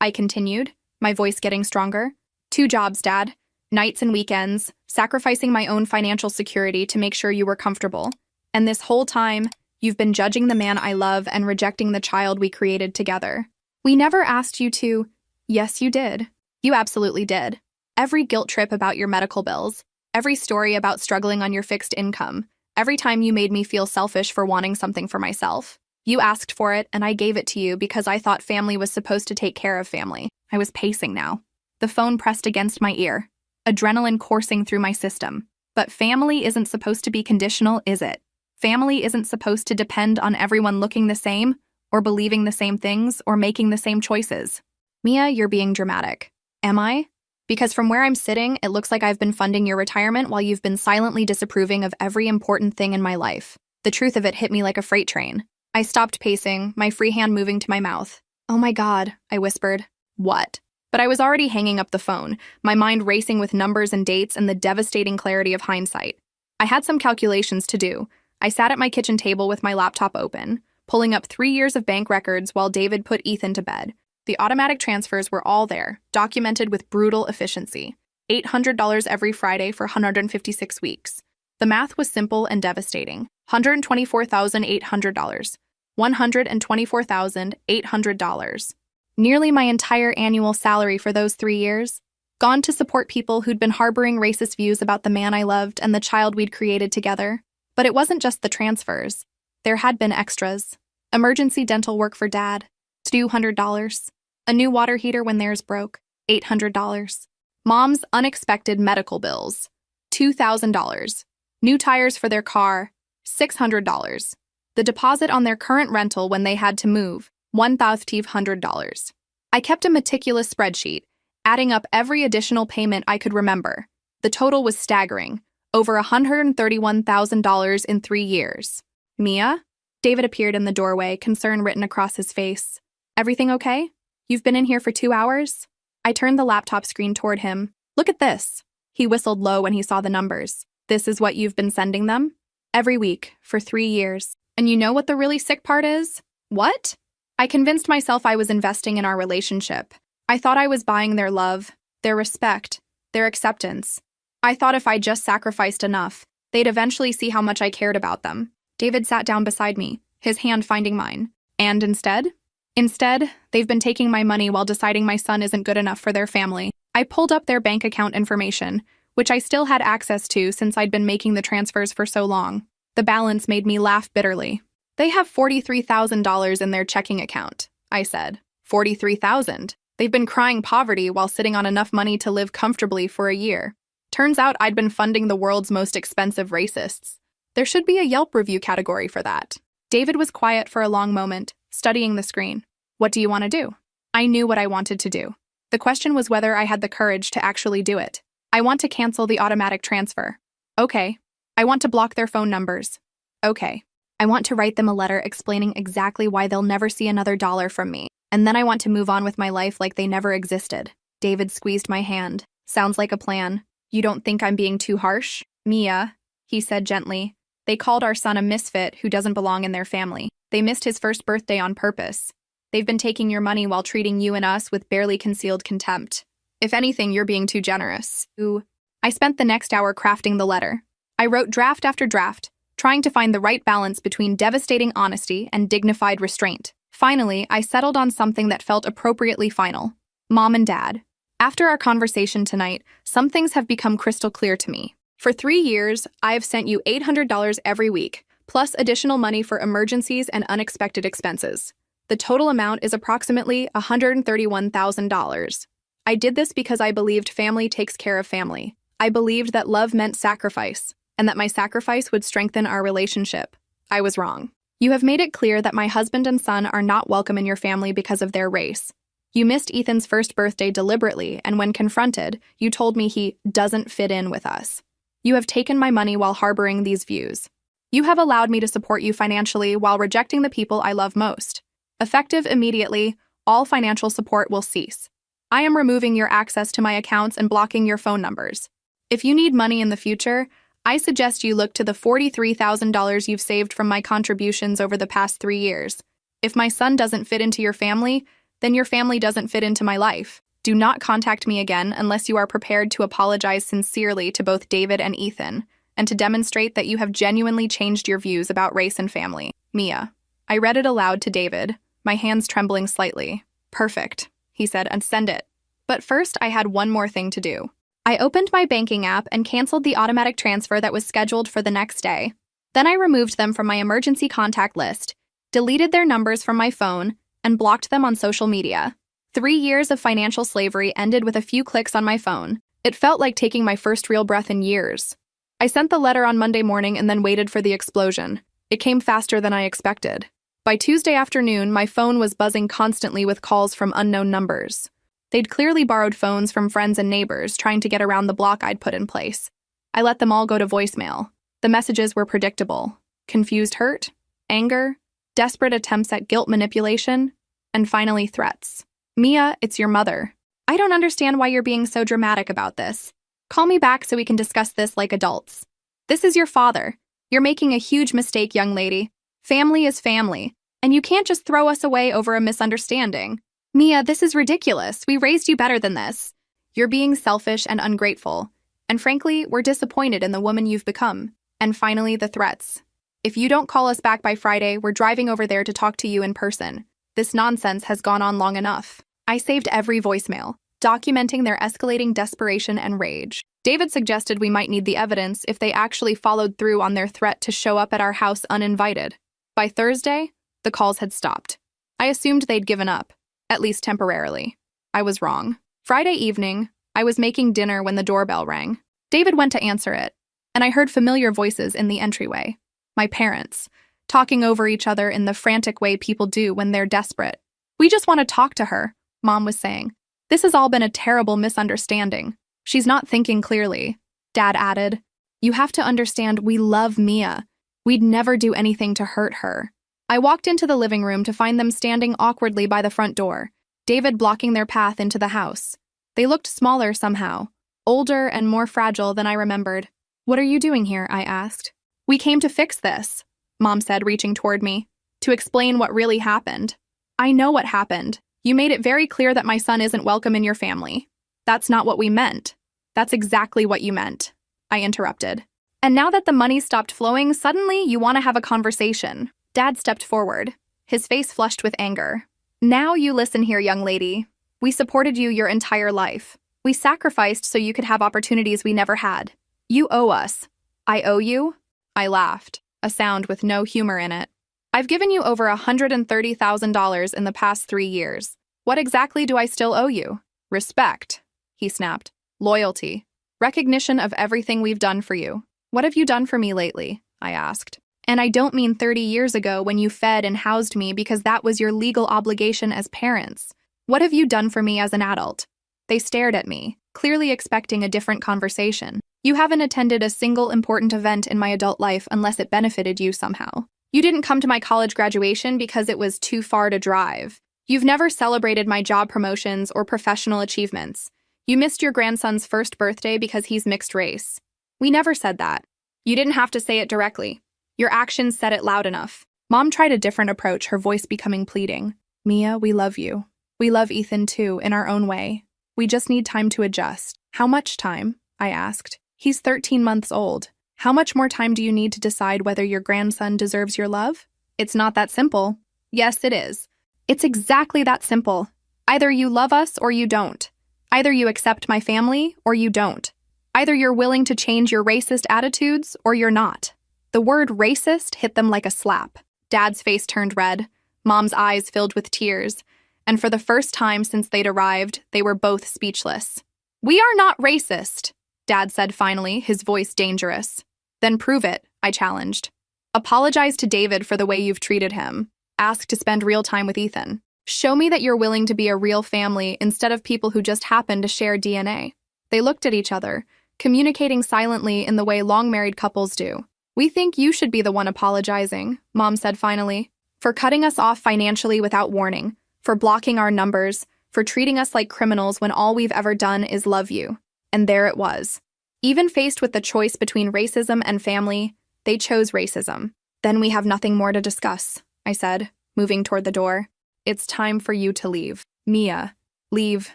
I continued, my voice getting stronger. 2 jobs, Dad. Nights and weekends, sacrificing my own financial security to make sure you were comfortable. And this whole time, you've been judging the man I love and rejecting the child we created together. We never asked you to. Yes, you did. You absolutely did. Every guilt trip about your medical bills, every story about struggling on your fixed income, every time you made me feel selfish for wanting something for myself. You asked for it, and I gave it to you because I thought family was supposed to take care of family. I was pacing now. The phone pressed against my ear, adrenaline coursing through my system. But family isn't supposed to be conditional, is it? Family isn't supposed to depend on everyone looking the same, or believing the same things, or making the same choices. Mia, you're being dramatic. Am I? Because from where I'm sitting, it looks like I've been funding your retirement while you've been silently disapproving of every important thing in my life. The truth of it hit me like a freight train. I stopped pacing, my free hand moving to my mouth. Oh my God, I whispered. What? But I was already hanging up the phone, my mind racing with numbers and dates and the devastating clarity of hindsight. I had some calculations to do. I sat at my kitchen table with my laptop open, pulling up 3 years of bank records while David put Ethan to bed. The automatic transfers were all there, documented with brutal efficiency. $800 every Friday for 156 weeks. The math was simple and devastating. $124,800. $124,800. Nearly my entire annual salary for those 3 years. Gone to support people who'd been harboring racist views about the man I loved and the child we'd created together. But it wasn't just the transfers. There had been extras. Emergency dental work for Dad. $200. A new water heater when theirs broke. $800. Mom's unexpected medical bills. $2,000. New tires for their car. $600. The deposit on their current rental when they had to move. $1,500. I kept a meticulous spreadsheet, adding up every additional payment I could remember. The total was staggering. Over $131,000 in 3 years. Mia? David appeared in the doorway, concern written across his face. Everything okay? You've been in here for 2 hours? I turned the laptop screen toward him. Look at this. He whistled low when he saw the numbers. This is what you've been sending them? Every week, for 3 years. And you know what the really sick part is? What? I convinced myself I was investing in our relationship. I thought I was buying their love, their respect, their acceptance. I thought if I just sacrificed enough, they'd eventually see how much I cared about them. David sat down beside me, his hand finding mine. And instead? Instead, they've been taking my money while deciding my son isn't good enough for their family. I pulled up their bank account information, which I still had access to since I'd been making the transfers for so long. The balance made me laugh bitterly. They have $43,000 in their checking account, I said. $43,000. They've been crying poverty while sitting on enough money to live comfortably for a year. Turns out I'd been funding the world's most expensive racists. There should be a Yelp review category for that. David was quiet for a long moment, studying the screen. What do you want to do? I knew what I wanted to do. The question was whether I had the courage to actually do it. I want to cancel the automatic transfer. Okay. I want to block their phone numbers. Okay. I want to write them a letter explaining exactly why they'll never see another dollar from me. And then I want to move on with my life like they never existed. David squeezed my hand. Sounds like a plan. You don't think I'm being too harsh? Mia, he said gently. They called our son a misfit who doesn't belong in their family. They missed his first birthday on purpose. They've been taking your money while treating you and us with barely concealed contempt. If anything, you're being too generous. Ooh. I spent the next hour crafting the letter. I wrote draft after draft, trying to find the right balance between devastating honesty and dignified restraint. Finally, I settled on something that felt appropriately final. Mom and Dad. After our conversation tonight, some things have become crystal clear to me. For 3 years, I have sent you $800 every week, plus additional money for emergencies and unexpected expenses. The total amount is approximately $131,000. I did this because I believed family takes care of family. I believed that love meant sacrifice, and that my sacrifice would strengthen our relationship. I was wrong. You have made it clear that my husband and son are not welcome in your family because of their race. You missed Ethan's first birthday deliberately, and when confronted, you told me he doesn't fit in with us. You have taken my money while harboring these views. You have allowed me to support you financially while rejecting the people I love most. Effective immediately, all financial support will cease. I am removing your access to my accounts and blocking your phone numbers. If you need money in the future, I suggest you look to the $43,000 you've saved from my contributions over the past 3 years. If my son doesn't fit into your family, Then your family doesn't fit into my life. Do not contact me again unless you are prepared to apologize sincerely to both David and Ethan, and to demonstrate that you have genuinely changed your views about race and family. Mia. I read it aloud to David, my hands trembling slightly. Perfect, he said, and send it. But first, I had one more thing to do. I opened my banking app and canceled the automatic transfer that was scheduled for the next day. Then I removed them from my emergency contact list, deleted their numbers from my phone, and blocked them on social media. 3 years of financial slavery ended with a few clicks on my phone. It felt like taking my first real breath in years. I sent the letter on Monday morning and then waited for the explosion. It came faster than I expected. By Tuesday afternoon, my phone was buzzing constantly with calls from unknown numbers. They'd clearly borrowed phones from friends and neighbors, trying to get around the block I'd put in place. I let them all go to voicemail. The messages were predictable. Confused hurt, anger, desperate attempts at guilt manipulation, and finally threats. Mia, it's your mother. I don't understand why you're being so dramatic about this. Call me back so we can discuss this like adults. This is your father. You're making a huge mistake, young lady. Family is family, and you can't just throw us away over a misunderstanding. Mia, this is ridiculous. We raised you better than this. You're being selfish and ungrateful. And frankly, we're disappointed in the woman you've become. And finally, the threats. If you don't call us back by Friday, we're driving over there to talk to you in person. This nonsense has gone on long enough. I saved every voicemail, documenting their escalating desperation and rage. David suggested we might need the evidence if they actually followed through on their threat to show up at our house uninvited. By Thursday, the calls had stopped. I assumed they'd given up, at least temporarily. I was wrong. Friday evening, I was making dinner when the doorbell rang. David went to answer it, and I heard familiar voices in the entryway. My parents, talking over each other in the frantic way people do when they're desperate. We just want to talk to her, Mom was saying. This has all been a terrible misunderstanding. She's not thinking clearly, Dad added. You have to understand we love Mia. We'd never do anything to hurt her. I walked into the living room to find them standing awkwardly by the front door, David blocking their path into the house. They looked smaller somehow, older and more fragile than I remembered. What are you doing here? I asked. We came to fix this, Mom said, reaching toward me, to explain what really happened. I know what happened. You made it very clear that my son isn't welcome in your family. That's not what we meant. That's exactly what you meant, I interrupted. And now that the money stopped flowing, suddenly you want to have a conversation. Dad stepped forward, his face flushed with anger. Now you listen here, young lady. We supported you your entire life. We sacrificed so you could have opportunities we never had. You owe us. I owe you? I laughed, a sound with no humor in it. I've given you over $130,000 in the past 3 years. What exactly do I still owe you? Respect, he snapped. Loyalty. Recognition of everything we've done for you. What have you done for me lately? I asked. And I don't mean 30 years ago when you fed and housed me because that was your legal obligation as parents. What have you done for me as an adult? They stared at me, clearly expecting a different conversation. You haven't attended a single important event in my adult life unless it benefited you somehow. You didn't come to my college graduation because it was too far to drive. You've never celebrated my job promotions or professional achievements. You missed your grandson's first birthday because he's mixed race. We never said that. You didn't have to say it directly. Your actions said it loud enough. Mom tried a different approach, her voice becoming pleading. Mia, we love you. We love Ethan too, in our own way. We just need time to adjust. How much time? I asked. He's 13 months old. How much more time do you need to decide whether your grandson deserves your love? It's not that simple. Yes, it is. It's exactly that simple. Either you love us or you don't. Either you accept my family or you don't. Either you're willing to change your racist attitudes or you're not. The word racist hit them like a slap. Dad's face turned red, Mom's eyes filled with tears, and for the first time since they'd arrived, they were both speechless. We are not racist, Dad said finally, his voice dangerous. Then prove it, I challenged. Apologize to David for the way you've treated him. Ask to spend real time with Ethan. Show me that you're willing to be a real family instead of people who just happen to share DNA. They looked at each other, communicating silently in the way long-married couples do. We think you should be the one apologizing, Mom said finally, for cutting us off financially without warning, for blocking our numbers, for treating us like criminals when all we've ever done is love you. And there it was. Even faced with the choice between racism and family, they chose racism. Then we have nothing more to discuss, I said, moving toward the door. It's time for you to leave. Mia, leave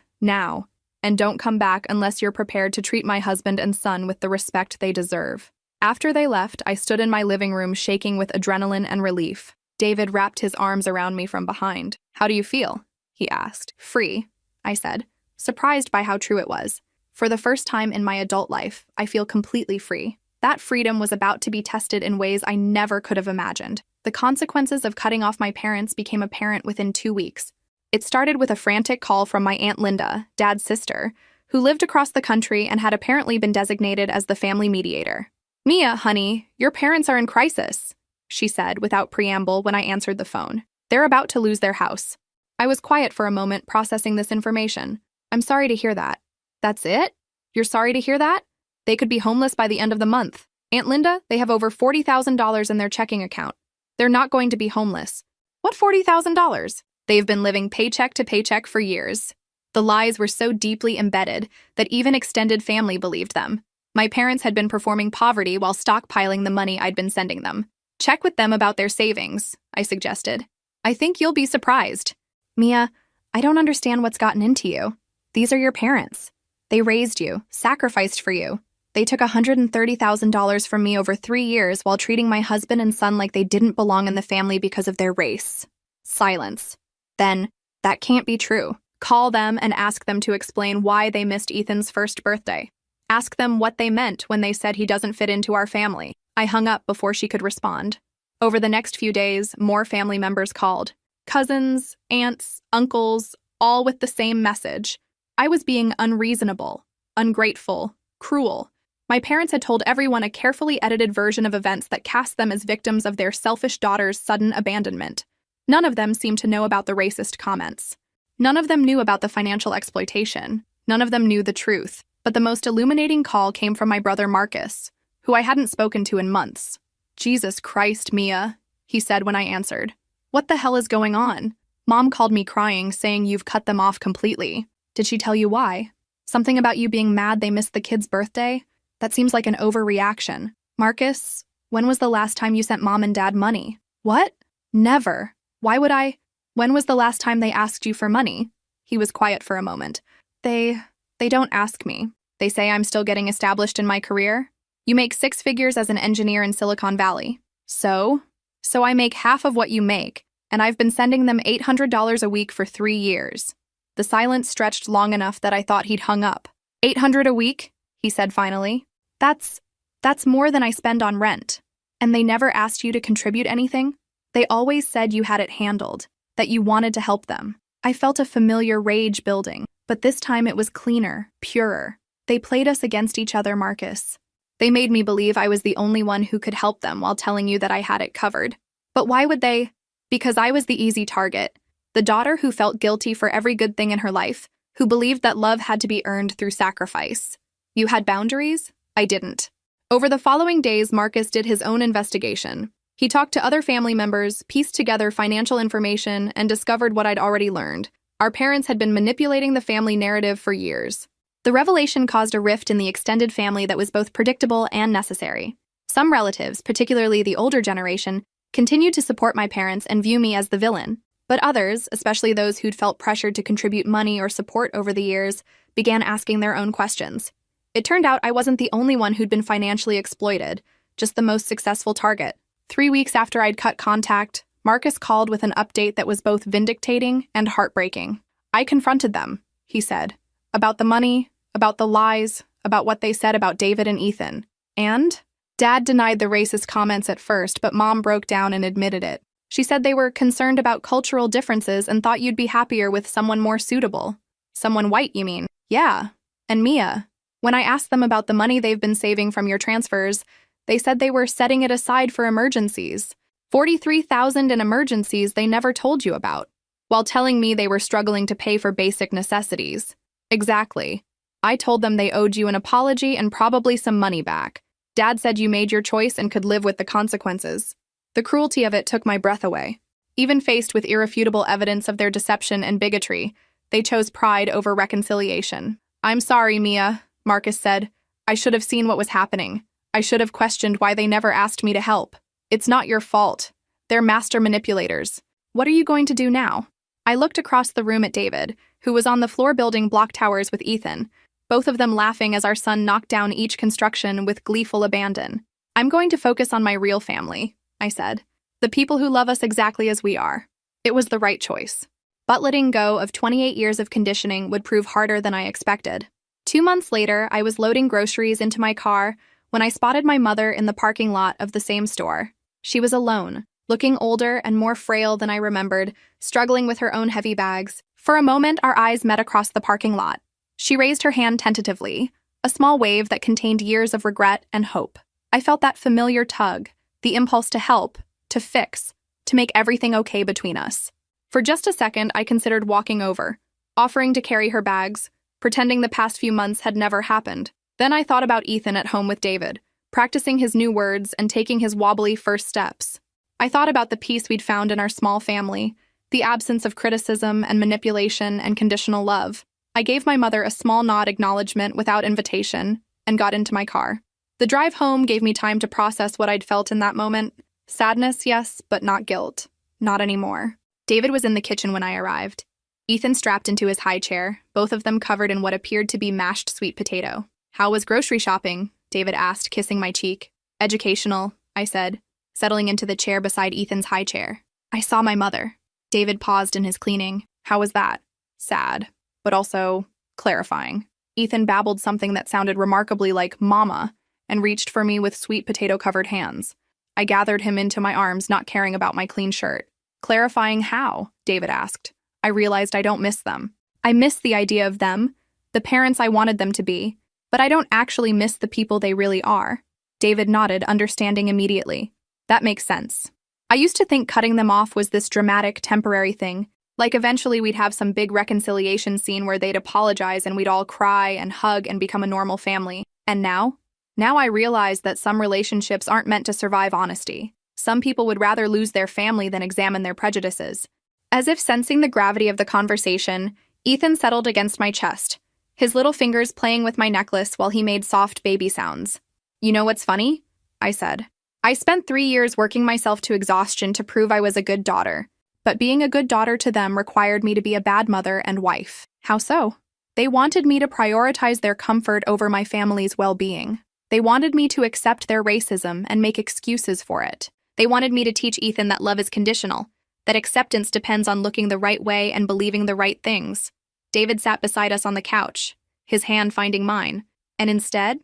now. And don't come back unless you're prepared to treat my husband and son with the respect they deserve. After they left, I stood in my living room shaking with adrenaline and relief. David wrapped his arms around me from behind. How do you feel? He asked. Free, I said, surprised by how true it was. For the first time in my adult life, I feel completely free. That freedom was about to be tested in ways I never could have imagined. The consequences of cutting off my parents became apparent within 2 weeks. It started with a frantic call from my Aunt Linda, Dad's sister, who lived across the country and had apparently been designated as the family mediator. Mia, honey, your parents are in crisis, she said without preamble when I answered the phone. They're about to lose their house. I was quiet for a moment, processing this information. I'm sorry to hear that. That's it? You're sorry to hear that? They could be homeless by the end of the month. Aunt Linda, they have over $40,000 in their checking account. They're not going to be homeless. What $40,000? They've been living paycheck to paycheck for years. The lies were so deeply embedded that even extended family believed them. My parents had been performing poverty while stockpiling the money I'd been sending them. Check with them about their savings, I suggested. I think you'll be surprised. Mia, I don't understand what's gotten into you. These are your parents. They raised you, sacrificed for you. They took $130,000 from me over 3 years while treating my husband and son like they didn't belong in the family because of their race. Silence. Then, that can't be true. Call them and ask them to explain why they missed Ethan's first birthday. Ask them what they meant when they said he doesn't fit into our family. I hung up before she could respond. Over the next few days, more family members called. Cousins, aunts, uncles, all with the same message. I was being unreasonable, ungrateful, cruel. My parents had told everyone a carefully edited version of events that cast them as victims of their selfish daughter's sudden abandonment. None of them seemed to know about the racist comments. None of them knew about the financial exploitation. None of them knew the truth. But the most illuminating call came from my brother Marcus, who I hadn't spoken to in months. Jesus Christ, Mia, he said when I answered. What the hell is going on? Mom called me crying, saying you've cut them off completely. Did she tell you why? Something about you being mad they missed the kid's birthday? That seems like an overreaction. Marcus, when was the last time you sent Mom and Dad money? What? Never. Why would I? When was the last time they asked you for money? He was quiet for a moment. They don't ask me. They say I'm still getting established in my career. You make 6 figures as an engineer in Silicon Valley. So I make half of what you make, and I've been sending them $800 a week for 3 years. The silence stretched long enough that I thought he'd hung up. $800 a week? He said finally. That's more than I spend on rent. And they never asked you to contribute anything? They always said you had it handled, that you wanted to help them. I felt a familiar rage building, but this time it was cleaner, purer. They played us against each other, Marcus. They made me believe I was the only one who could help them while telling you that I had it covered. But why would they? Because I was the easy target. The daughter who felt guilty for every good thing in her life, who believed that love had to be earned through sacrifice. You had boundaries? I didn't. Over the following days, Marcus did his own investigation. He talked to other family members, pieced together financial information, and discovered what I'd already learned. Our parents had been manipulating the family narrative for years. The revelation caused a rift in the extended family that was both predictable and necessary. Some relatives, particularly the older generation, continued to support my parents and view me as the villain. But others, especially those who'd felt pressured to contribute money or support over the years, began asking their own questions. It turned out I wasn't the only one who'd been financially exploited, just the most successful target. 3 weeks after I'd cut contact, Marcus called with an update that was both vindicating and heartbreaking. I confronted them, he said, about the money, about the lies, about what they said about David and Ethan. And? Dad denied the racist comments at first, but Mom broke down and admitted it. She said they were concerned about cultural differences and thought you'd be happier with someone more suitable. Someone white, you mean? Yeah. And Mia. When I asked them about the money they've been saving from your transfers, they said they were setting it aside for emergencies. $43,000 in emergencies they never told you about, while telling me they were struggling to pay for basic necessities. Exactly. I told them they owed you an apology and probably some money back. Dad said you made your choice and could live with the consequences. The cruelty of it took my breath away. Even faced with irrefutable evidence of their deception and bigotry, they chose pride over reconciliation. I'm sorry, Mia, Marcus said. I should have seen what was happening. I should have questioned why they never asked me to help. It's not your fault. They're master manipulators. What are you going to do now? I looked across the room at David, who was on the floor building block towers with Ethan, both of them laughing as our son knocked down each construction with gleeful abandon. "I'm going to focus on my real family," I said. "The people who love us exactly as we are." It was the right choice. But letting go of 28 years of conditioning would prove harder than I expected. 2 months later, I was loading groceries into my car when I spotted my mother in the parking lot of the same store. She was alone, looking older and more frail than I remembered, struggling with her own heavy bags. For a moment, our eyes met across the parking lot. She raised her hand tentatively, a small wave that contained years of regret and hope. I felt that familiar tug, the impulse to help, to fix, to make everything okay between us. For just a second, I considered walking over, offering to carry her bags, pretending the past few months had never happened. Then I thought about Ethan at home with David, practicing his new words and taking his wobbly first steps. I thought about the peace we'd found in our small family, the absence of criticism and manipulation and conditional love. I gave my mother a small nod acknowledgement without invitation and got into my car. The drive home gave me time to process what I'd felt in that moment. Sadness, yes, but not guilt. Not anymore. David was in the kitchen when I arrived. Ethan strapped into his high chair, both of them covered in what appeared to be mashed sweet potato. "How was grocery shopping?" David asked, kissing my cheek. "Educational," I said, settling into the chair beside Ethan's high chair. "I saw my mother." David paused in his cleaning. "How was that?" "Sad, but also clarifying." Ethan babbled something that sounded remarkably like "mama" and reached for me with sweet potato-covered hands. I gathered him into my arms, not caring about my clean shirt. "Clarifying how?" David asked. I realized I don't miss them. I miss the idea of them, the parents I wanted them to be, but I don't actually miss the people they really are. David nodded, understanding immediately. "That makes sense. I used to think cutting them off was this dramatic, temporary thing, like eventually we'd have some big reconciliation scene where they'd apologize and we'd all cry and hug and become a normal family. And now? Now I realize that some relationships aren't meant to survive honesty. Some people would rather lose their family than examine their prejudices." As if sensing the gravity of the conversation, Ethan settled against my chest, his little fingers playing with my necklace while he made soft baby sounds. "You know what's funny?" I said. "I spent 3 years working myself to exhaustion to prove I was a good daughter, but being a good daughter to them required me to be a bad mother and wife." "How so?" "They wanted me to prioritize their comfort over my family's well-being. They wanted me to accept their racism and make excuses for it. They wanted me to teach Ethan that love is conditional, that acceptance depends on looking the right way and believing the right things." David sat beside us on the couch, his hand finding mine. "And instead,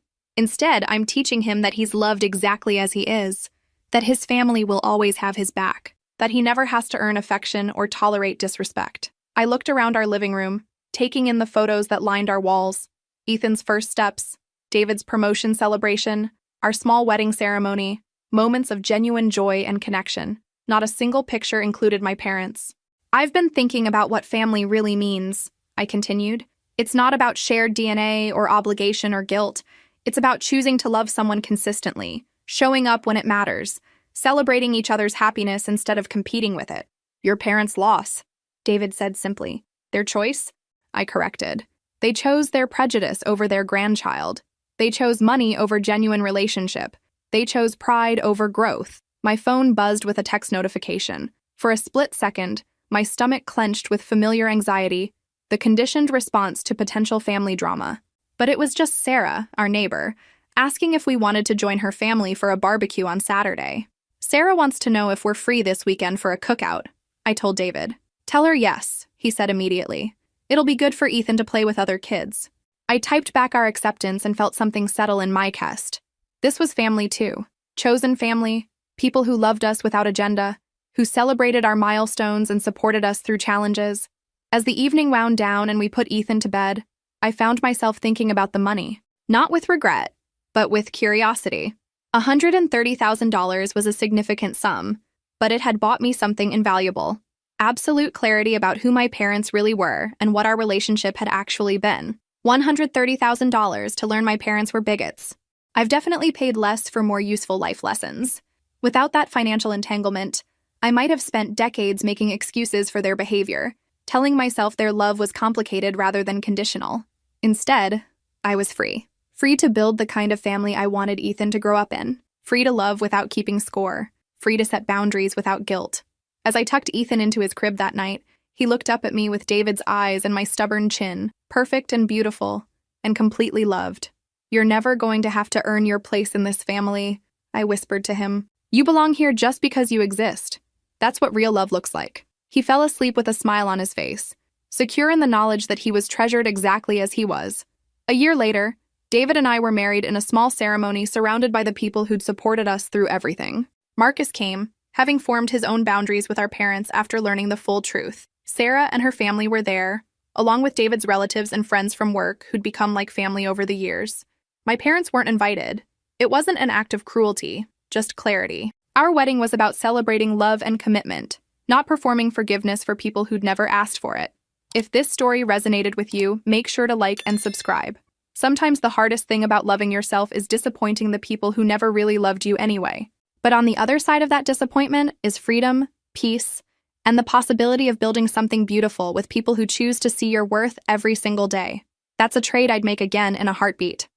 I'm teaching him that he's loved exactly as he is, that his family will always have his back, that he never has to earn affection or tolerate disrespect." I looked around our living room, taking in the photos that lined our walls. Ethan's first steps, David's promotion celebration, our small wedding ceremony, moments of genuine joy and connection. Not a single picture included my parents. "I've been thinking about what family really means," I continued. "It's not about shared DNA or obligation or guilt. It's about choosing to love someone consistently, showing up when it matters, celebrating each other's happiness instead of competing with it." "Your parents' loss," David said simply. "Their choice?" I corrected. "They chose their prejudice over their grandchild. They chose money over genuine relationship. They chose pride over growth." My phone buzzed with a text notification. For a split second, my stomach clenched with familiar anxiety, the conditioned response to potential family drama. But it was just Sarah, our neighbor, asking if we wanted to join her family for a barbecue on Saturday. "Sarah wants to know if we're free this weekend for a cookout," I told David. "Tell her yes," he said immediately. "It'll be good for Ethan to play with other kids." I typed back our acceptance and felt something settle in my chest. This was family too. Chosen family. People who loved us without agenda, who celebrated our milestones and supported us through challenges. As the evening wound down and we put Ethan to bed, I found myself thinking about the money, not with regret, but with curiosity. $130,000 was a significant sum, but it had bought me something invaluable. Absolute clarity about who my parents really were and what our relationship had actually been. $130,000 to learn my parents were bigots. I've definitely paid less for more useful life lessons. Without that financial entanglement, I might have spent decades making excuses for their behavior, telling myself their love was complicated rather than conditional. Instead, I was free. Free to build the kind of family I wanted Ethan to grow up in. Free to love without keeping score. Free to set boundaries without guilt. As I tucked Ethan into his crib that night, He looked up at me with David's eyes and my stubborn chin, perfect and beautiful, and completely loved. "You're never going to have to earn your place in this family," I whispered to him. "You belong here just because you exist. That's what real love looks like." He fell asleep with a smile on his face, secure in the knowledge that he was treasured exactly as he was. A year later, David and I were married in a small ceremony surrounded by the people who'd supported us through everything. Marcus came, having formed his own boundaries with our parents after learning the full truth. Sarah and her family were there, along with David's relatives and friends from work who'd become like family over the years. My parents weren't invited. It wasn't an act of cruelty, just clarity. Our wedding was about celebrating love and commitment, not performing forgiveness for people who'd never asked for it. If this story resonated with you, make sure to like and subscribe. Sometimes the hardest thing about loving yourself is disappointing the people who never really loved you anyway. But on the other side of that disappointment is freedom, peace, and the possibility of building something beautiful with people who choose to see your worth every single day. That's a trade I'd make again in a heartbeat.